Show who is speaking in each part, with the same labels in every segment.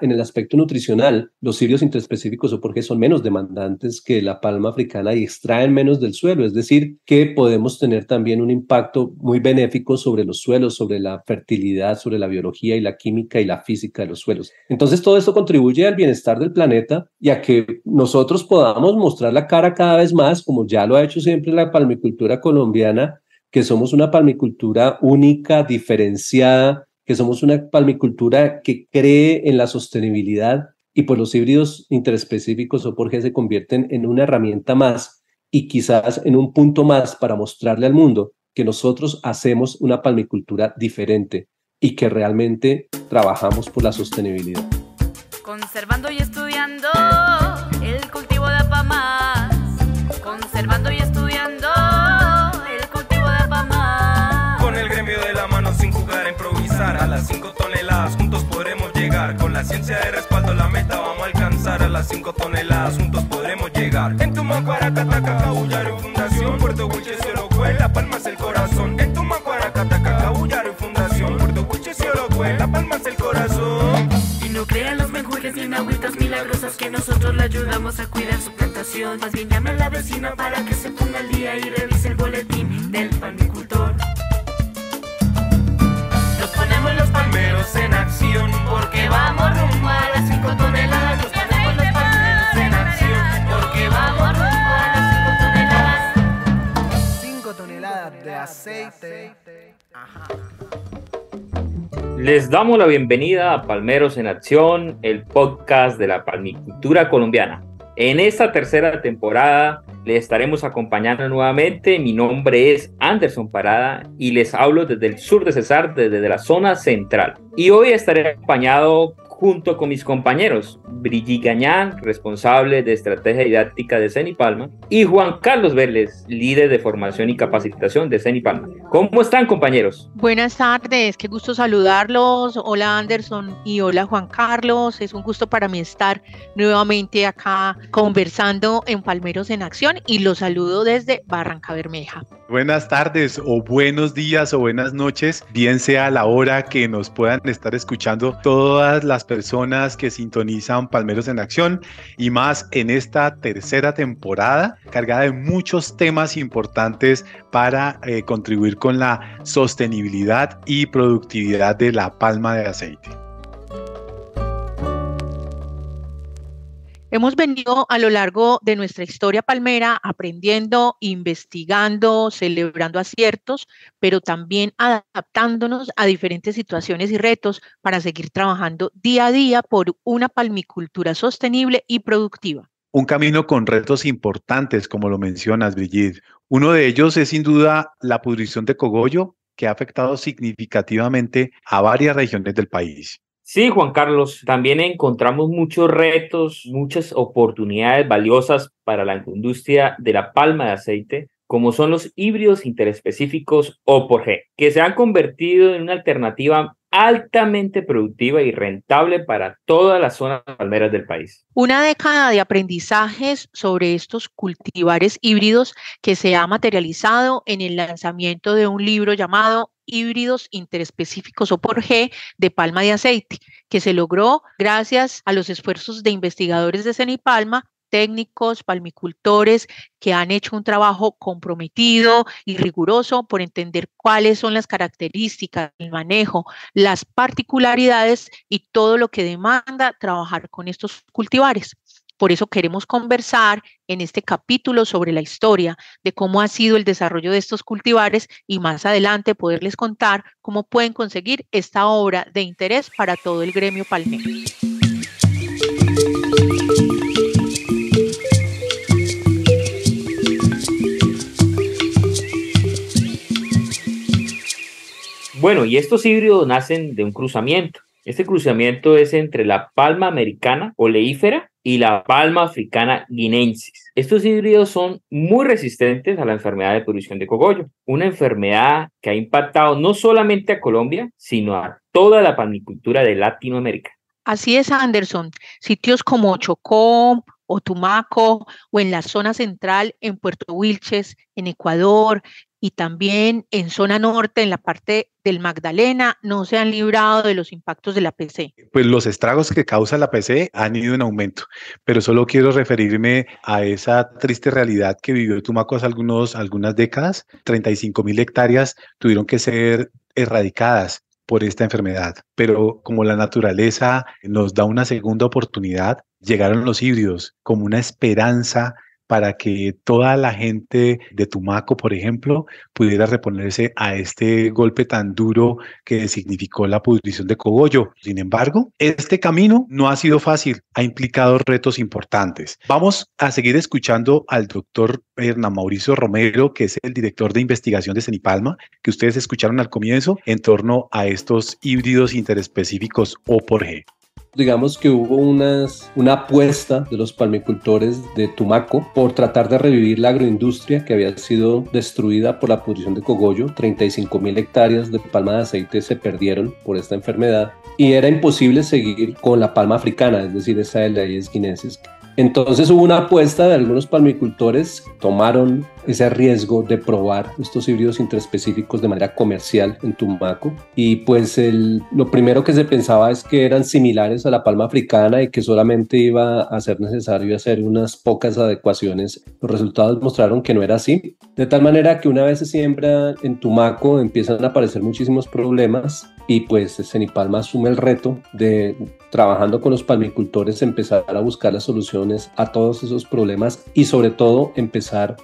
Speaker 1: en el aspecto nutricional, los híbridos interespecíficos o porque son menos demandantes que la palma africana y extraen menos del suelo, es decir, que podemos tener también un impacto muy benéfico sobre los suelos, sobre la fertilidad, sobre la biología y la química y la física de los suelos. Entonces, todo esto contribuye al bienestar del planeta y a que nosotros podamos mostrar la cara cada vez más, como ya lo ha hecho siempre la palmicultura colombiana, que somos una palmicultura única, diferenciada, que somos una palmicultura que cree en la sostenibilidad y pues los híbridos interespecíficos o por G se convierten en una herramienta más y quizás en un punto más para mostrarle al mundo que nosotros hacemos una palmicultura diferente y que realmente trabajamos por la sostenibilidad.
Speaker 2: Conservando y estudiando el cultivo de pamas, conservando y estudiando el cultivo de pamas.
Speaker 3: Con el gremio de la mano sin jugar a improvisar, a las 5 toneladas juntos podremos llegar. Con la ciencia de respaldo la meta vamos a alcanzar, a las 5 toneladas juntos podremos llegar. En Tumacuaracata, Cacabullaro Fundación, Puerto Wilches y Orocue, La Palma es el corazón. En Tumacuaracata, Cacabullaro Fundación, Puerto Wilches y Orocue, La Palma es el corazón.
Speaker 2: Y no crean los menjurjes ni agüitas milagrosas que nosotros le ayudamos a cuidar su plantación. Más bien llame a la vecina para que se ponga al día y revise el boletín del palmicultor. Nos ponemos los palmeros en acción porque vamos rumbo a las 5 toneladas. Nos ponemos los palmeros en acción porque vamos rumbo a las 5 toneladas.
Speaker 4: 5 toneladas de aceite. Ajá.
Speaker 5: Les damos la bienvenida a Palmeros en Acción, el podcast de la palmicultura colombiana. En esta tercera temporada les estaremos acompañando nuevamente. Mi nombre es Anderson Parada y les hablo desde el sur de Cesar, desde la zona central. Y hoy estaré acompañado junto con mis compañeros Brigitte Gañán, responsable de estrategia didáctica de CENIPALMA, y Juan Carlos Vélez, líder de formación y capacitación de CENIPALMA. ¿Cómo están, compañeros?
Speaker 6: Buenas tardes, qué gusto saludarlos. Hola Anderson y hola Juan Carlos. Es un gusto para mí estar nuevamente acá conversando en Palmeros en Acción y los saludo desde Barranca Bermeja.
Speaker 7: Buenas tardes o buenos días o buenas noches, bien sea la hora que nos puedan estar escuchando todas las personas que sintonizan Palmeros en Acción y más en esta tercera temporada cargada de muchos temas importantes para contribuir con la sostenibilidad y productividad de la palma de aceite.
Speaker 6: Hemos venido a lo largo de nuestra historia palmera aprendiendo, investigando, celebrando aciertos, pero también adaptándonos a diferentes situaciones y retos para seguir trabajando día a día por una palmicultura sostenible y productiva.
Speaker 7: Un camino con retos importantes, como lo mencionas, Brigitte. Uno de ellos es sin duda la pudrición de cogollo, que ha afectado significativamente a varias regiones del país.
Speaker 5: Sí, Juan Carlos, también encontramos muchos retos, muchas oportunidades valiosas para la industria de la palma de aceite, como son los híbridos interespecíficos O por G, que se han convertido en una alternativa altamente productiva y rentable para todas las zonas palmeras del país.
Speaker 6: Una década de aprendizajes sobre estos cultivares híbridos que se ha materializado en el lanzamiento de un libro llamado Híbridos interespecíficos O por G de palma de aceite, que se logró gracias a los esfuerzos de investigadores de CENIPALMA, técnicos, palmicultores que han hecho un trabajo comprometido y riguroso por entender cuáles son las características, el manejo, las particularidades y todo lo que demanda trabajar con estos cultivares. Por eso queremos conversar en este capítulo sobre la historia de cómo ha sido el desarrollo de estos cultivares y más adelante poderles contar cómo pueden conseguir esta obra de interés para todo el gremio palmero.
Speaker 5: Bueno, y estos híbridos nacen de un cruzamiento. Este cruzamiento es entre la palma americana oleífera y la palma africana guineensis. Estos híbridos son muy resistentes a la enfermedad de pudrición de cogollo, una enfermedad que ha impactado no solamente a Colombia, sino a toda la palmicultura de Latinoamérica.
Speaker 6: Así es, Anderson. Sitios como Chocó o Tumaco o en la zona central, en Puerto Wilches, en Ecuador, y también en zona norte, en la parte del Magdalena, no se han librado de los impactos de la PC.
Speaker 7: Pues los estragos que causa la PC han ido en aumento, pero solo quiero referirme a esa triste realidad que vivió Tumaco hace algunas décadas. 35.000 hectáreas tuvieron que ser erradicadas por esta enfermedad, pero como la naturaleza nos da una segunda oportunidad, llegaron los híbridos como una esperanza para que toda la gente de Tumaco, por ejemplo, pudiera reponerse a este golpe tan duro que significó la pudrición de cogollo. Sin embargo, este camino no ha sido fácil, ha implicado retos importantes. Vamos a seguir escuchando al doctor Hernán Mauricio Romero, que es el director de investigación de Cenipalma, que ustedes escucharon al comienzo, en torno a estos híbridos interespecíficos O por G.
Speaker 1: Digamos que hubo una apuesta de los palmicultores de Tumaco por tratar de revivir la agroindustria que había sido destruida por la pudrición de cogollo. 35.000 hectáreas de palma de aceite se perdieron por esta enfermedad y era imposible seguir con la palma africana, es decir, esa de la Aedes guinensis. Entonces hubo una apuesta de algunos palmicultores, tomaron ese riesgo de probar estos híbridos interespecíficos de manera comercial en Tumaco y pues lo primero que se pensaba es que eran similares a la palma africana y que solamente iba a ser necesario hacer unas pocas adecuaciones. Los resultados mostraron que no era así, de tal manera que una vez se siembra en Tumaco empiezan a aparecer muchísimos problemas y pues Cenipalma asume el reto de, trabajando con los palmicultores, empezar a buscar las soluciones a todos esos problemas y sobre todo empezar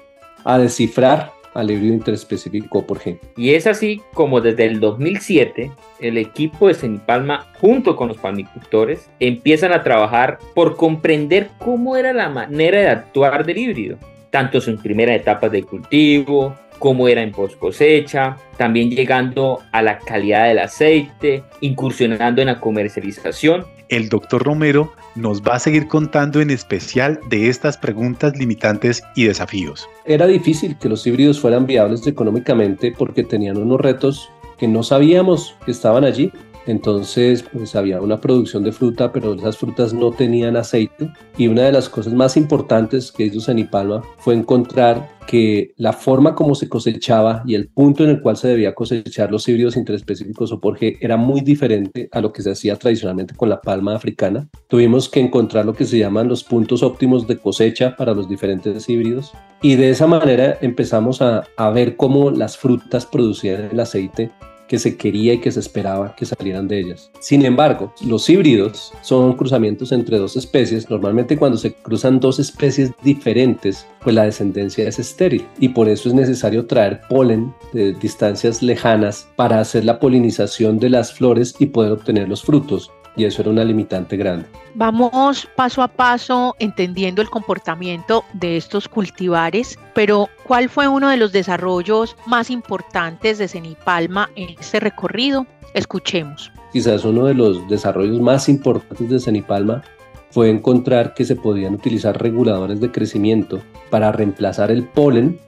Speaker 1: a descifrar al híbrido interespecífico O por G.
Speaker 5: Y es así como desde el 2007 el equipo de Cenipalma junto con los palmicultores empiezan a trabajar por comprender cómo era la manera de actuar del híbrido, tanto en sus primeras etapas de cultivo, cómo era en post cosecha, también llegando a la calidad del aceite, incursionando en la comercialización.
Speaker 7: El doctor Romero nos va a seguir contando en especial de estas preguntas limitantes y desafíos.
Speaker 1: Era difícil que los híbridos fueran viables económicamente porque tenían unos retos que no sabíamos que estaban allí. Entonces, pues había una producción de fruta, pero esas frutas no tenían aceite. Y una de las cosas más importantes que hizo Cenipalma fue encontrar que la forma como se cosechaba y el punto en el cual se debía cosechar los híbridos interespecíficos O por G era muy diferente a lo que se hacía tradicionalmente con la palma africana. Tuvimos que encontrar lo que se llaman los puntos óptimos de cosecha para los diferentes híbridos. Y de esa manera empezamos a ver cómo las frutas producían el aceite que se quería y que se esperaba que salieran de ellas. Sin embargo, los híbridos son cruzamientos entre dos especies. Normalmente cuando se cruzan dos especies diferentes, pues la descendencia es estéril y por eso es necesario traer polen de distancias lejanas para hacer la polinización de las flores y poder obtener los frutos. Y eso era una limitante grande.
Speaker 6: Vamos paso a paso entendiendo el comportamiento de estos cultivares, pero ¿cuál fue uno de los desarrollos más importantes de Cenipalma en este recorrido? Escuchemos.
Speaker 1: Quizás uno de los desarrollos más importantes de Cenipalma fue encontrar que se podían utilizar reguladores de crecimiento para reemplazar el polen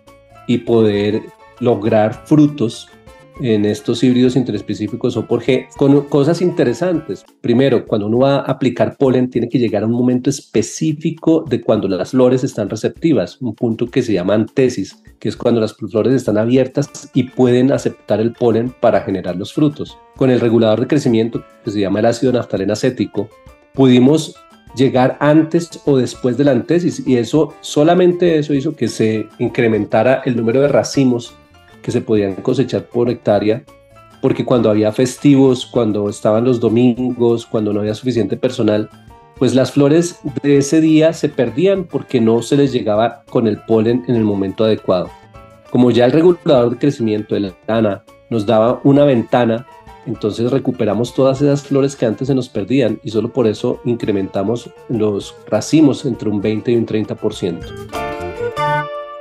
Speaker 1: y poder lograr frutos en estos híbridos interespecíficos O por G con cosas interesantes. Primero, cuando uno va a aplicar polen, tiene que llegar a un momento específico de cuando las flores están receptivas, un punto que se llama antesis, que es cuando las flores están abiertas y pueden aceptar el polen para generar los frutos. Con el regulador de crecimiento, que se llama el ácido naftaleno acético, pudimos llegar antes o después de la antesis y solamente eso hizo que se incrementara el número de racimos que se podían cosechar por hectárea, porque cuando había festivos, cuando estaban los domingos, cuando no había suficiente personal, pues las flores de ese día se perdían porque no se les llegaba con el polen en el momento adecuado. Como ya el regulador de crecimiento de la lana nos daba una ventana, entonces recuperamos todas esas flores que antes se nos perdían y solo por eso incrementamos los racimos entre un 20 y un 30%.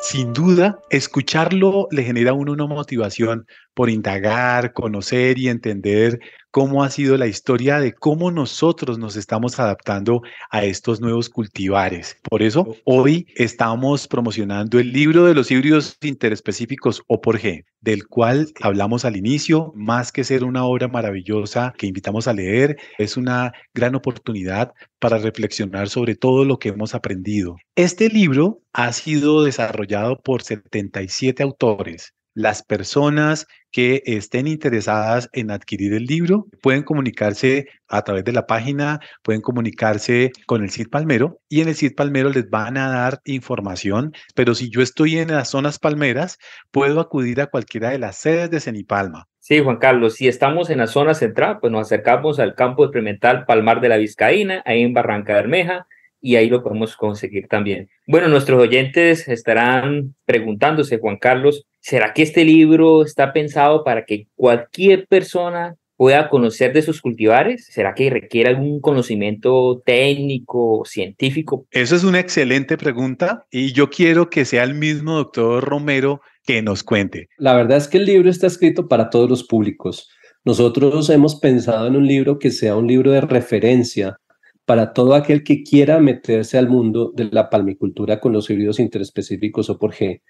Speaker 7: Sin duda, escucharlo le genera a uno una motivación por indagar, conocer y entender cómo ha sido la historia de cómo nosotros nos estamos adaptando a estos nuevos cultivares. Por eso, hoy estamos promocionando el libro de los híbridos interespecíficos O por G, del cual hablamos al inicio. Más que ser una obra maravillosa que invitamos a leer, es una gran oportunidad para reflexionar sobre todo lo que hemos aprendido. Este libro ha sido desarrollado por 77 autores. las personas que estén interesadas en adquirir el libro pueden comunicarse a través de la página, pueden comunicarse con el CID Palmero y en el CID Palmero les van a dar información, pero si yo estoy en las zonas palmeras, puedo acudir a cualquiera de las sedes de Cenipalma.
Speaker 5: Sí, Juan Carlos, si estamos en la zona central, pues nos acercamos al campo experimental Palmar de la Vizcaína, ahí en Barranca Bermeja, y ahí lo podemos conseguir también. Bueno, nuestros oyentes estarán preguntándose, Juan Carlos, ¿será que este libro está pensado para que cualquier persona pueda conocer de sus cultivares? ¿Será que requiere algún conocimiento técnico, científico?
Speaker 7: Eso es una excelente pregunta y yo quiero que sea el mismo doctor Romero que nos cuente.
Speaker 1: La verdad es que el libro está escrito para todos los públicos. Nosotros hemos pensado en un libro que sea un libro de referencia para todo aquel que quiera meterse al mundo de la palmicultura con los híbridos interespecíficos o por G.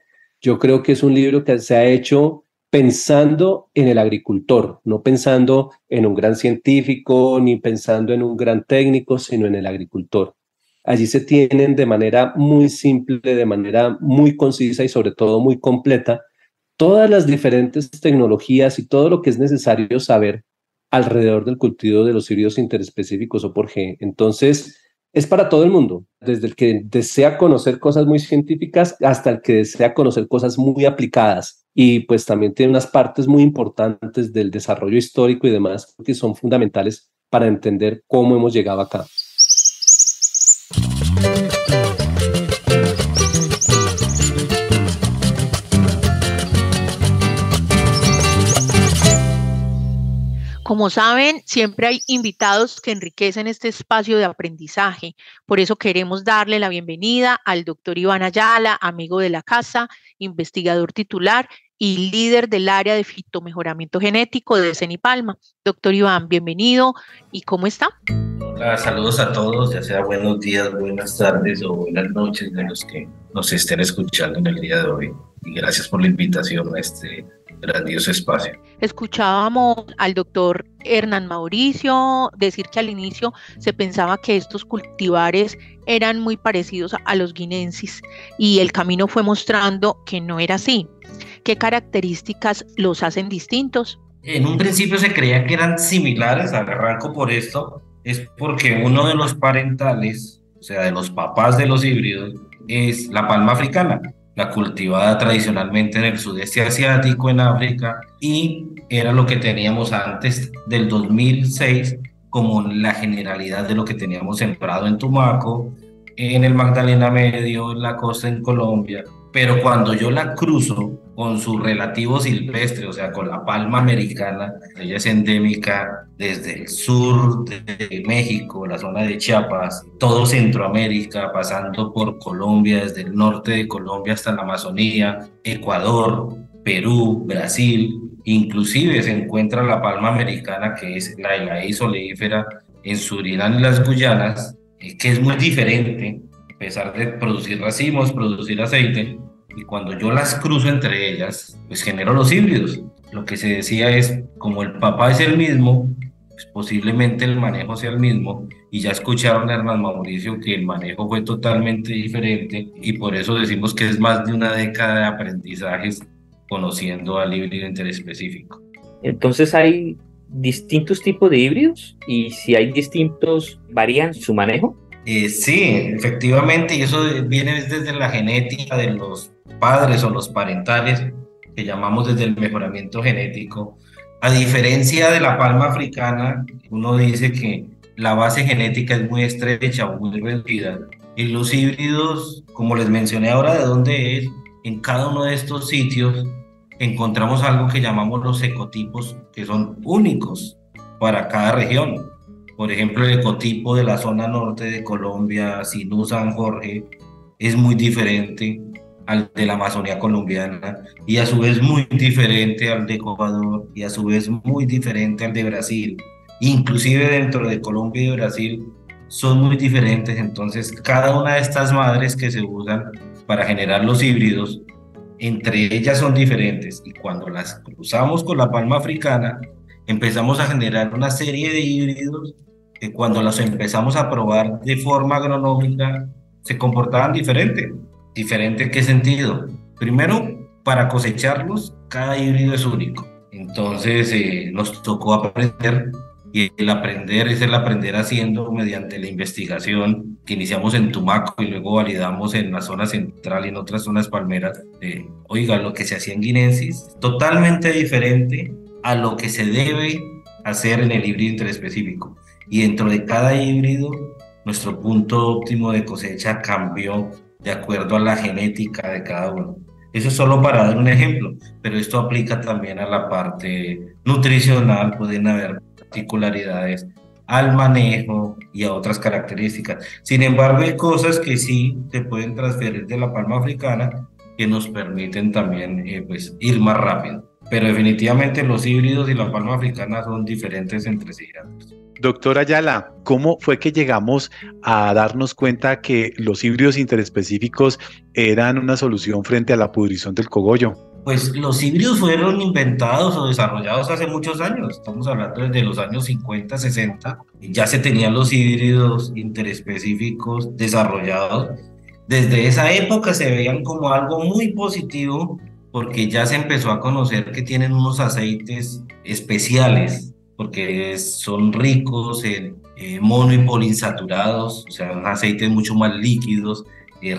Speaker 1: Yo creo que es un libro que se ha hecho pensando en el agricultor, no pensando en un gran científico ni pensando en un gran técnico, sino en el agricultor. Allí se tienen de manera muy simple, de manera muy concisa y sobre todo muy completa todas las diferentes tecnologías y todo lo que es necesario saber alrededor del cultivo de los híbridos interespecíficos o por G. Entonces, es para todo el mundo, desde el que desea conocer cosas muy científicas hasta el que desea conocer cosas muy aplicadas. Y pues también tiene unas partes muy importantes del desarrollo histórico y demás que son fundamentales para entender cómo hemos llegado acá.
Speaker 6: Como saben, siempre hay invitados que enriquecen este espacio de aprendizaje. Por eso queremos darle la bienvenida al doctor Iván Ayala, amigo de la casa, investigador titular y líder del área de fitomejoramiento genético de Cenipalma. Doctor Iván, bienvenido. ¿Y cómo está?
Speaker 8: Hola, saludos a todos, ya sea buenos días, buenas tardes o buenas noches de los que nos estén escuchando en el día de hoy. Y gracias por la invitación a este grandioso espacio.
Speaker 6: Escuchábamos al doctor Hernán Mauricio decir que al inicio se pensaba que estos cultivares eran muy parecidos a los guinensis y el camino fue mostrando que no era así. ¿Qué características los hacen distintos?
Speaker 8: En un principio se creía que eran similares, arranco por esto, es porque uno de los parentales, o sea, de los papás de los híbridos, es la palma africana, la cultivada tradicionalmente en el sudeste asiático, en África, y era lo que teníamos antes del 2006 como la generalidad de lo que teníamos sembrado en Tumaco, en el Magdalena Medio, en la costa en Colombia. Pero cuando yo la cruzo con su relativo silvestre, o sea, con la palma americana, ella es endémica desde el sur de México, la zona de Chiapas, todo Centroamérica, pasando por Colombia, desde el norte de Colombia hasta la Amazonía, Ecuador, Perú, Brasil, inclusive se encuentra la palma americana, que es la Elaeis oleífera en Surinam y las Guyanas, que es muy diferente, a pesar de producir racimos, producir aceite, y cuando yo las cruzo entre ellas, pues genero los híbridos. Lo que se decía es, como el papá es el mismo, pues posiblemente el manejo sea el mismo, y ya escucharon a Hernán Mauricio que el manejo fue totalmente diferente, y por eso decimos que es más de una década de aprendizajes conociendo al híbrido interespecífico.
Speaker 5: Entonces hay distintos tipos de híbridos, y si hay distintos, ¿varían su manejo?
Speaker 8: Sí, efectivamente, y eso viene desde la genética de los padres o los parentales, que llamamos desde el mejoramiento genético. A diferencia de la palma africana, uno dice que la base genética es muy estrecha o muy reducida. Y los híbridos, como les mencioné ahora de dónde es, en cada uno de estos sitios encontramos algo que llamamos los ecotipos, que son únicos para cada región. Por ejemplo, el ecotipo de la zona norte de Colombia, Sinú, San Jorge, es muy diferente al de la Amazonía colombiana y a su vez muy diferente al de Ecuador y a su vez muy diferente al de Brasil. Inclusive dentro de Colombia y de Brasil son muy diferentes, entonces cada una de estas madres que se usan para generar los híbridos, entre ellas son diferentes y cuando las cruzamos con la palma africana empezamos a generar una serie de híbridos que cuando los empezamos a probar de forma agronómica se comportaban diferente. ¿Diferente en qué sentido? Primero, para cosecharlos, cada híbrido es único. Entonces nos tocó aprender, y el aprender es el aprender haciendo mediante la investigación que iniciamos en Tumaco y luego validamos en la zona central y en otras zonas palmeras. Oiga, lo que se hacía en Guinensis es totalmente diferente a lo que se debe hacer en el híbrido interespecífico. Y dentro de cada híbrido, nuestro punto óptimo de cosecha cambió de acuerdo a la genética de cada uno. Eso es solo para dar un ejemplo, pero esto aplica también a la parte nutricional, pueden haber particularidades al manejo y a otras características. Sin embargo, hay cosas que sí se pueden transferir de la palma africana que nos permiten también pues, ir más rápido. Pero definitivamente los híbridos y la palma africana son diferentes entre sí.
Speaker 7: Doctora Ayala, ¿cómo fue que llegamos a darnos cuenta que los híbridos interespecíficos eran una solución frente a la pudrición del cogollo?
Speaker 8: Pues los híbridos fueron inventados o desarrollados hace muchos años, estamos hablando desde los años 50, 60, ya se tenían los híbridos interespecíficos desarrollados. Desde esa época se veían como algo muy positivo porque ya se empezó a conocer que tienen unos aceites especiales, porque son ricos en mono y poliinsaturados, o sea, unos aceites mucho más líquidos,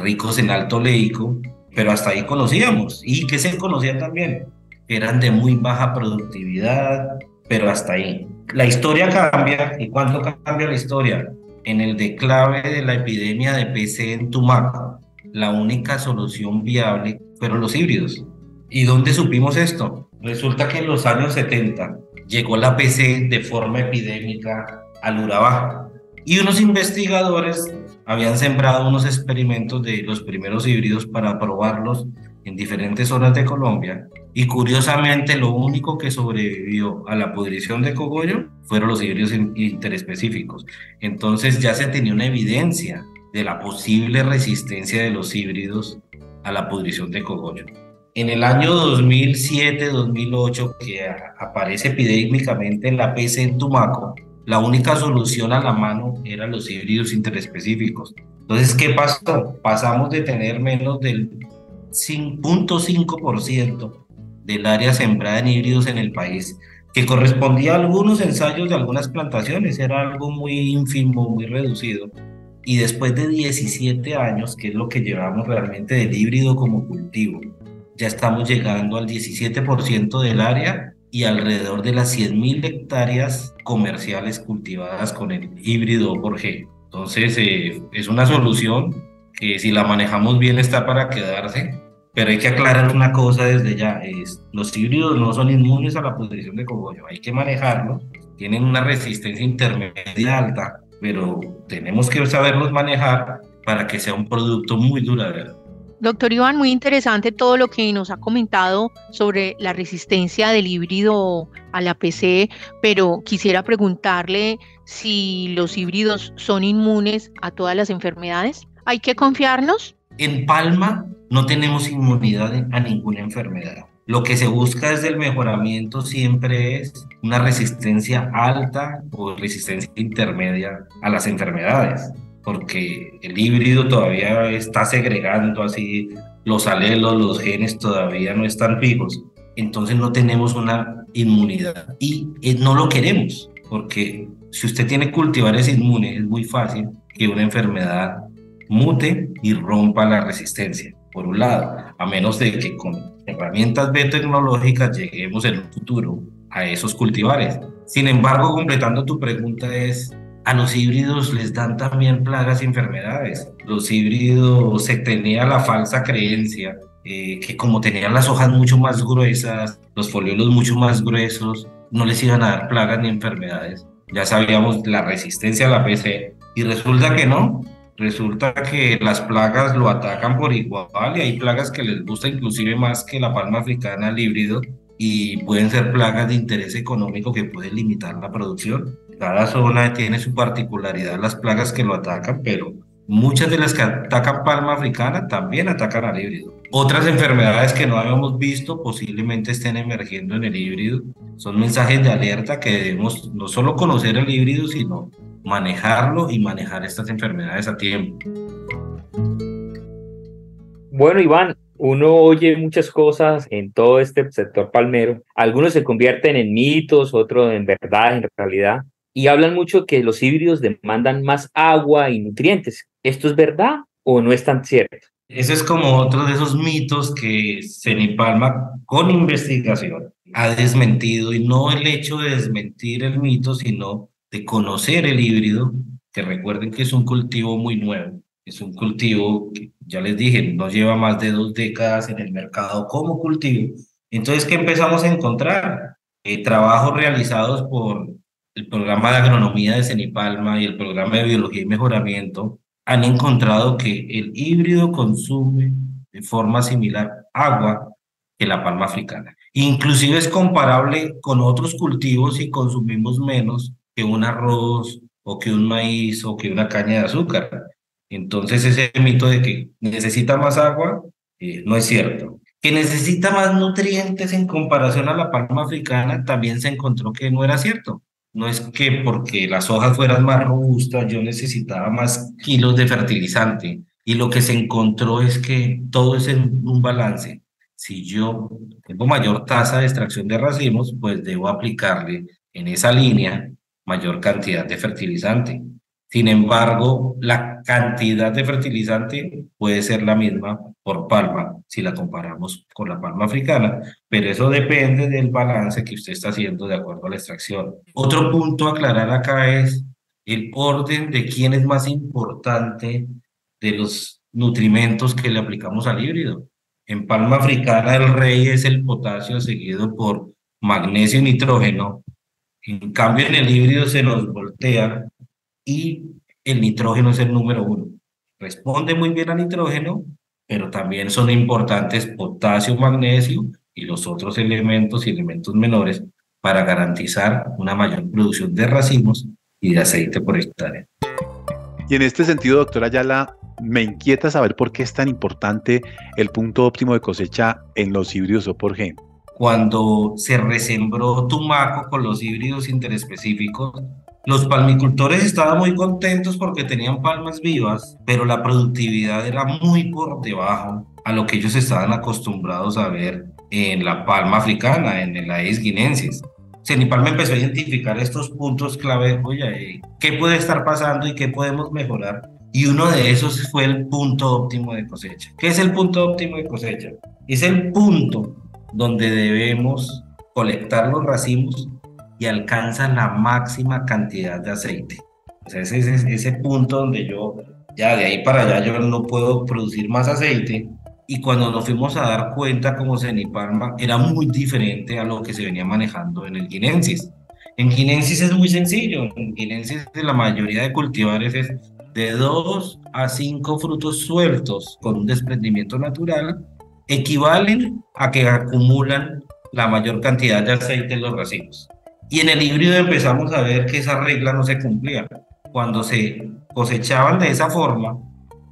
Speaker 8: ricos en alto oleico, pero hasta ahí conocíamos. ¿Y que se conocían también? Eran de muy baja productividad, pero hasta ahí. La historia cambia, ¿y cuándo cambia la historia? En el declave de la epidemia de PC en Tumaco, la única solución viable fueron los híbridos. ¿Y dónde supimos esto? Resulta que en los años 70 llegó la PC de forma epidémica al Urabá y unos investigadores habían sembrado unos experimentos de los primeros híbridos para probarlos en diferentes zonas de Colombia y curiosamente lo único que sobrevivió a la pudrición de cogollo fueron los híbridos interespecíficos. Entonces ya se tenía una evidencia de la posible resistencia de los híbridos a la pudrición de cogollo. En el año 2007-2008, que aparece epidémicamente la PC en Tumaco, la única solución a la mano eran los híbridos interespecíficos. Entonces, ¿qué pasó? Pasamos de tener menos del 0.5% del área sembrada en híbridos en el país, que correspondía a algunos ensayos de algunas plantaciones, era algo muy ínfimo, muy reducido. Y después de 17 años, que es lo que llevamos realmente del híbrido como cultivo, ya estamos llegando al 17% del área y alrededor de las 100.000 hectáreas comerciales cultivadas con el híbrido por G. Entonces es una solución que si la manejamos bien está para quedarse, pero hay que aclarar una cosa desde ya, los híbridos no son inmunes a la pudrición de cogollo, hay que manejarlos, tienen una resistencia intermedia alta, pero tenemos que saberlos manejar para que sea un producto muy duradero.
Speaker 6: Doctor Iván, muy interesante todo lo que nos ha comentado sobre la resistencia del híbrido a la PC, pero quisiera preguntarle si los híbridos son inmunes a todas las enfermedades. ¿Hay que confiarnos?
Speaker 8: En palma no tenemos inmunidad a ninguna enfermedad. Lo que se busca desde el mejoramiento siempre es una resistencia alta o resistencia intermedia a las enfermedades, porque el híbrido todavía está segregando así los alelos, los genes todavía no están fijos, entonces no tenemos una inmunidad y no lo queremos, porque si usted tiene cultivares inmunes es muy fácil que una enfermedad mute y rompa la resistencia, por un lado, a menos de que con herramientas biotecnológicas lleguemos en un futuro a esos cultivares. Sin embargo, completando tu pregunta es, a los híbridos les dan también plagas y enfermedades. Los híbridos se tenía la falsa creencia que como tenían las hojas mucho más gruesas, los foliolos mucho más gruesos, no les iban a dar plagas ni enfermedades. Ya sabíamos la resistencia a la PC y resulta que no. Resulta que las plagas lo atacan por igual y hay plagas que les gusta inclusive más que la palma africana al híbrido y pueden ser plagas de interés económico que pueden limitar la producción. Cada zona tiene su particularidad, las plagas que lo atacan, pero muchas de las que atacan palma africana también atacan al híbrido. Otras enfermedades que no habíamos visto posiblemente estén emergiendo en el híbrido. Son mensajes de alerta que debemos no solo conocer el híbrido, sino manejarlo y manejar estas enfermedades a tiempo.
Speaker 5: Bueno, Iván, Uno oye muchas cosas en todo este sector palmero. Algunos se convierten en mitos, otros en verdad, en realidad. Y hablan mucho que los híbridos demandan más agua y nutrientes. ¿Esto es verdad o no es tan cierto?
Speaker 8: Ese es como otro de esos mitos que Senipalma con investigación ha desmentido, y no el hecho de desmentir el mito, sino de conocer el híbrido, que recuerden que es un cultivo muy nuevo, es un cultivo que ya les dije, no lleva más de 2 décadas en el mercado como cultivo. Entonces, ¿qué empezamos a encontrar? Trabajos realizados por el programa de agronomía de Senipalma y el programa de biología y mejoramiento han encontrado que el híbrido consume de forma similar agua que la palma africana. Inclusive es comparable con otros cultivos y consumimos menos que un arroz o que un maíz o que una caña de azúcar. Entonces ese mito de que necesita más agua no es cierto. Que necesita más nutrientes en comparación a la palma africana también se encontró que no era cierto. No es que porque las hojas fueran más robustas yo necesitaba más kilos de fertilizante. Y lo que se encontró es que todo es en un balance. Si yo tengo mayor tasa de extracción de racimos, pues debo aplicarle en esa línea mayor cantidad de fertilizante. Sin embargo, la cantidad de fertilizante puede ser la misma por palma si la comparamos con la palma africana, pero eso depende del balance que usted está haciendo de acuerdo a la extracción. Otro punto a aclarar acá es el orden de quién es más importante de los nutrimentos que le aplicamos al híbrido. En palma africana el rey es el potasio, seguido por magnesio y nitrógeno. En cambio en el híbrido se nos voltea y el nitrógeno es el número 1. Responde muy bien al nitrógeno, pero también son importantes potasio, magnesio y los otros elementos y elementos menores para garantizar una mayor producción de racimos y de aceite por hectárea.
Speaker 7: Y en este sentido, doctora Ayala, me inquieta saber por qué es tan importante el punto óptimo de cosecha en los híbridos O por G.
Speaker 8: Cuando se resembró Tumaco con los híbridos interespecíficos, los palmicultores estaban muy contentos porque tenían palmas vivas, pero la productividad era muy por debajo a lo que ellos estaban acostumbrados a ver en la palma africana, en el Aedes guinensis. Senipalma empezó a identificar estos puntos clave. Oye, ¿qué puede estar pasando y qué podemos mejorar? Y uno de esos fue el punto óptimo de cosecha. ¿Qué es el punto óptimo de cosecha? Es el punto donde debemos colectar los racimos y alcanzan la máxima cantidad de aceite. O sea, ese punto donde yo, ya de ahí para allá, yo no puedo producir más aceite. Y cuando nos fuimos a dar cuenta como Senipalma, era muy diferente a lo que se venía manejando en el guinensis. En guinensis es muy sencillo. En guinensis la mayoría de cultivares es de 2 a 5 frutos sueltos con un desprendimiento natural, equivalen a que acumulan la mayor cantidad de aceite en los racimos. Y en el híbrido empezamos a ver que esa regla no se cumplía. Cuando se cosechaban de esa forma,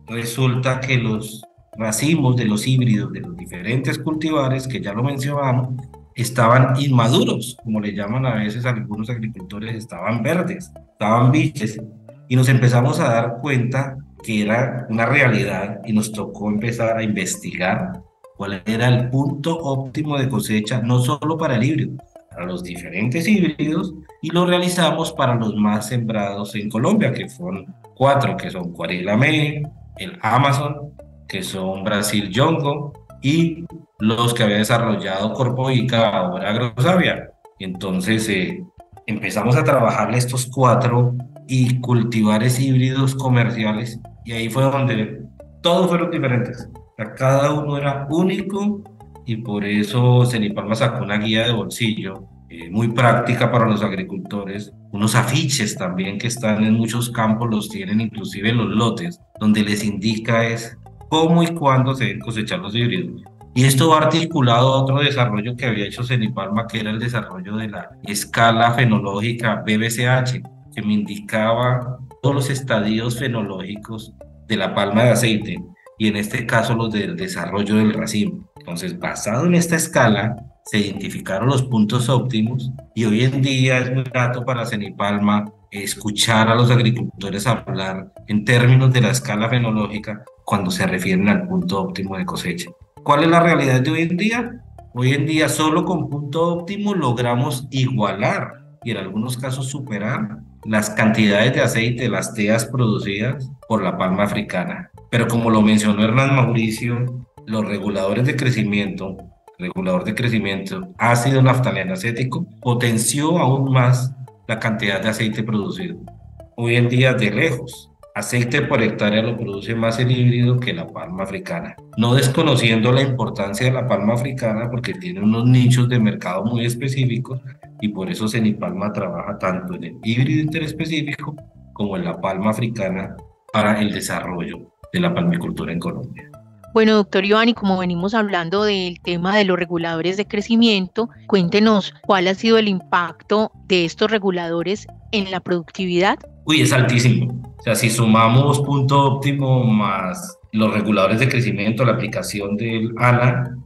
Speaker 8: resulta que los racimos de los híbridos de los diferentes cultivares, que ya lo mencionamos, estaban inmaduros, como le llaman a veces a algunos agricultores, estaban verdes, estaban biches, y nos empezamos a dar cuenta que era una realidad y nos tocó empezar a investigar cuál era el punto óptimo de cosecha, no solo para el híbrido, para los diferentes híbridos, y lo realizamos para los más sembrados en Colombia, que son 4, que son Cuarilame, el Amazon, que son Brasil Yongo, y los que había desarrollado Corpoica, ahora Agrosavia. Entonces empezamos a trabajarle estos 4 y cultivares híbridos comerciales, y ahí fue donde todos fueron diferentes. O sea, cada uno era único, y por eso Senipalma sacó una guía de bolsillo muy práctica para los agricultores, unos afiches también que están en muchos campos, los tienen inclusive en los lotes, donde les indica es cómo y cuándo se deben cosechar los híbridos. Y esto va articulado a otro desarrollo que había hecho Senipalma, que era el desarrollo de la escala fenológica BBCH, que me indicaba todos los estadios fenológicos de la palma de aceite, y en este caso los del desarrollo del racimo. Entonces, basado en esta escala, se identificaron los puntos óptimos, y hoy en día es muy grato para Senipalma escuchar a los agricultores hablar en términos de la escala fenológica cuando se refieren al punto óptimo de cosecha. ¿Cuál es la realidad de hoy en día? Hoy en día solo con punto óptimo logramos igualar y en algunos casos superar las cantidades de aceite, las teas producidas por la palma africana. Pero como lo mencionó Hernán Mauricio, los reguladores de crecimiento, regulador de crecimiento, ácido naftaleno acético, potenció aún más la cantidad de aceite producido. Hoy en día, de lejos, aceite por hectárea lo produce más el híbrido que la palma africana. No desconociendo la importancia de la palma africana porque tiene unos nichos de mercado muy específicos y por eso Cenipalma trabaja tanto en el híbrido interespecífico como en la palma africana para el desarrollo de la palmicultura en Colombia.
Speaker 6: Bueno, doctor Iván, y como venimos hablando del tema de los reguladores de crecimiento, cuéntenos cuál ha sido el impacto de estos reguladores en la productividad.
Speaker 8: Uy, es altísimo. O sea, si sumamos punto óptimo más los reguladores de crecimiento, la aplicación del ANA,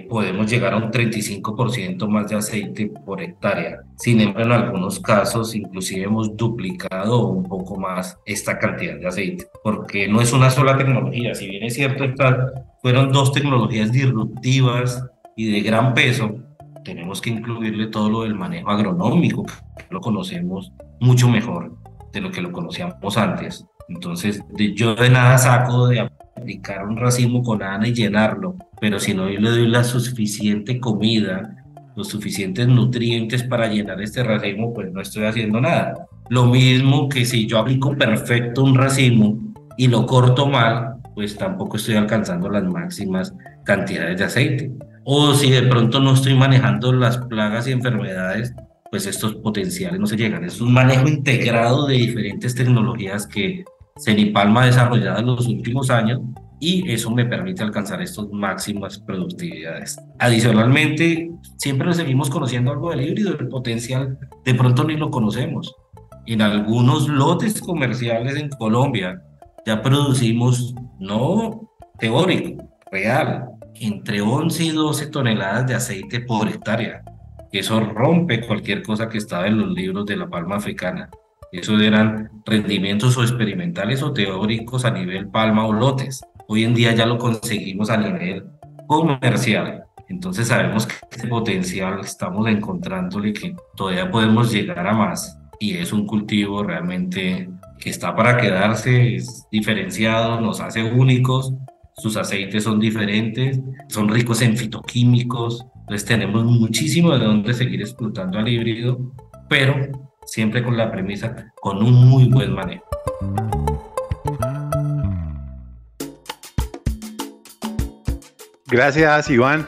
Speaker 8: podemos llegar a un 35% más de aceite por hectárea. Sin embargo, en algunos casos, inclusive hemos duplicado un poco más esta cantidad de aceite, porque no es una sola tecnología. Si bien es cierto, fueron dos tecnologías disruptivas y de gran peso, tenemos que incluirle todo lo del manejo agronómico, que lo conocemos mucho mejor de lo que lo conocíamos antes. Entonces, yo de nada saco de aplicar un racimo con ANA y llenarlo, pero si no le doy la suficiente comida, los suficientes nutrientes para llenar este racimo, pues no estoy haciendo nada. Lo mismo que si yo aplico perfecto un racimo y lo corto mal, pues tampoco estoy alcanzando las máximas cantidades de aceite. O si de pronto no estoy manejando las plagas y enfermedades, pues estos potenciales no se llegan. Es un manejo integrado de diferentes tecnologías que Cenipalma ha desarrollado en los últimos años y eso me permite alcanzar estas máximas productividades. Adicionalmente, siempre nos seguimos conociendo algo del híbrido, el potencial de pronto ni lo conocemos. En algunos lotes comerciales en Colombia ya producimos, no teórico, real, entre 11 y 12 toneladas de aceite por hectárea. Eso rompe cualquier cosa que estaba en los libros de la palma africana. Eso eran rendimientos o experimentales o teóricos a nivel palma o lotes. Hoy en día ya lo conseguimos a nivel comercial. Entonces sabemos que este potencial estamos encontrándole que todavía podemos llegar a más. Y es un cultivo realmente que está para quedarse, es diferenciado, nos hace únicos. Sus aceites son diferentes, son ricos en fitoquímicos. Entonces tenemos muchísimo de dónde seguir explotando al híbrido, pero siempre con la premisa, con un muy buen manejo.
Speaker 7: Gracias, Iván.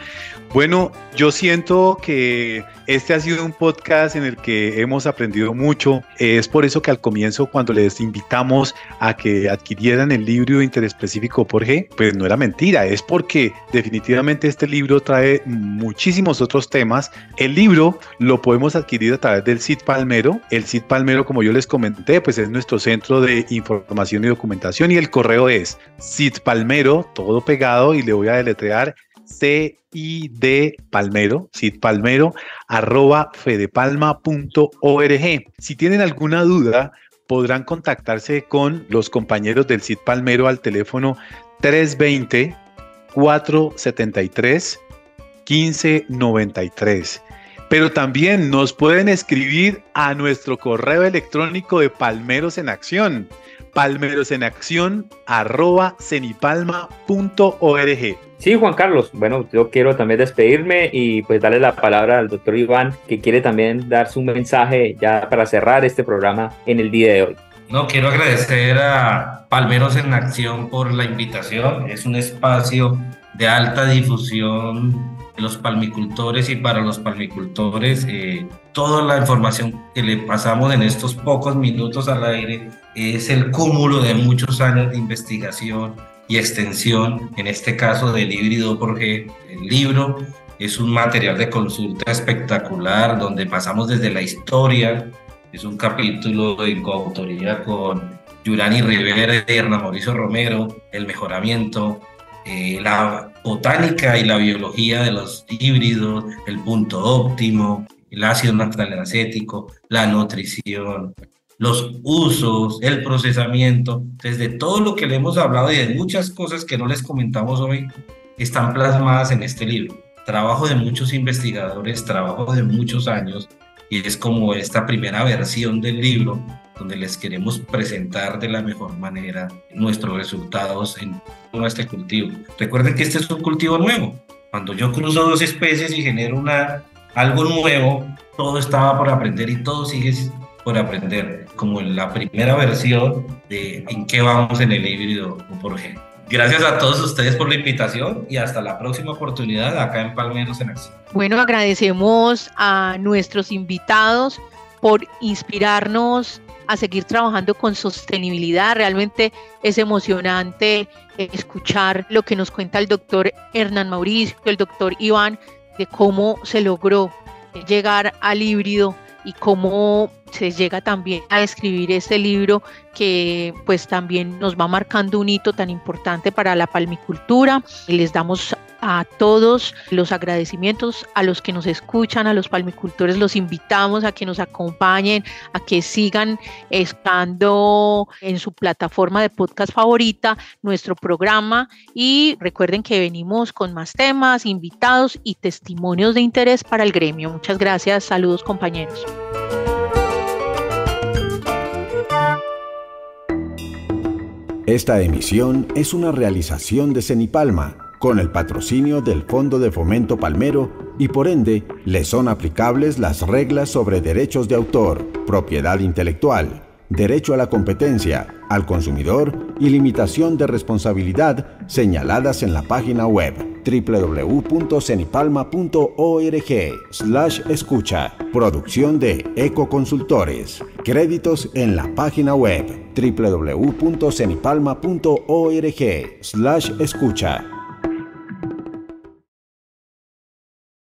Speaker 7: Bueno, yo siento que este ha sido un podcast en el que hemos aprendido mucho. Es por eso que al comienzo, cuando les invitamos a que adquirieran el libro interespecífico por G, pues no era mentira, es porque definitivamente este libro trae muchísimos otros temas. El libro lo podemos adquirir a través del CID Palmero. El CID Palmero, como yo les comenté, pues es nuestro centro de información y documentación y el correo es cidpalmero, todo pegado, y le voy a deletrear cidpalmero, @fedepalma.org. Si tienen alguna duda, podrán contactarse con los compañeros del CID Palmero al teléfono 320-473-1593. Pero también nos pueden escribir a nuestro correo electrónico de Palmeros en Acción, palmerosenaccion@cenipalma.org.
Speaker 5: Sí, Juan Carlos, bueno, yo quiero también despedirme y pues darle la palabra al doctor Iván, que quiere también dar su mensaje ya para cerrar este programa en el día de hoy.
Speaker 8: No, quiero agradecer a Palmeros en Acción por la invitación. Es un espacio de alta difusión de los palmicultores y para los palmicultores. Toda la información que le pasamos en estos pocos minutos al aire es el cúmulo de muchos años de investigación y extensión, en este caso del híbrido por G. El libro es un material de consulta espectacular donde pasamos desde la historia. Es un capítulo en coautoría con Yurani Rivera y Hernán Mauricio Romero, el mejoramiento, la botánica y la biología de los híbridos, el punto óptimo, el ácido naftaleno acético, la nutrición, los usos, el procesamiento, desde todo lo que le hemos hablado y de muchas cosas que no les comentamos hoy, están plasmadas en este libro. Trabajo de muchos investigadores, trabajo de muchos años, y es como esta primera versión del libro donde les queremos presentar de la mejor manera nuestros resultados en todo este cultivo. Recuerden que este es un cultivo nuevo. Cuando yo cruzo dos especies y genero algo nuevo, todo estaba por aprender y todo sigue por aprender, como en la primera versión de en qué vamos en el híbrido o por G. Gracias a todos ustedes por la invitación y hasta la próxima oportunidad acá en Palmeros en Acción.
Speaker 6: Bueno, agradecemos a nuestros invitados por inspirarnos a seguir trabajando con sostenibilidad. Realmente es emocionante escuchar lo que nos cuenta el doctor Hernán Mauricio, el doctor Iván, de cómo se logró llegar al híbrido y cómo se llega también a escribir este libro que pues también nos va marcando un hito tan importante para la palmicultura. Les damos a todos los agradecimientos, a los que nos escuchan, a los palmicultores, los invitamos a que nos acompañen, a que sigan estando en su plataforma de podcast favorita nuestro programa, y recuerden que venimos con más temas, invitados y testimonios de interés para el gremio. Muchas gracias, saludos compañeros.
Speaker 9: Esta emisión es una realización de Cenipalma, con el patrocinio del Fondo de Fomento Palmero, y por ende le son aplicables las reglas sobre derechos de autor, propiedad intelectual, derecho a la competencia, al consumidor y limitación de responsabilidad señaladas en la página web www.cenipalma.org/escucha. Producción de Ecoconsultores. Créditos en la página web www.cenipalma.org/escucha.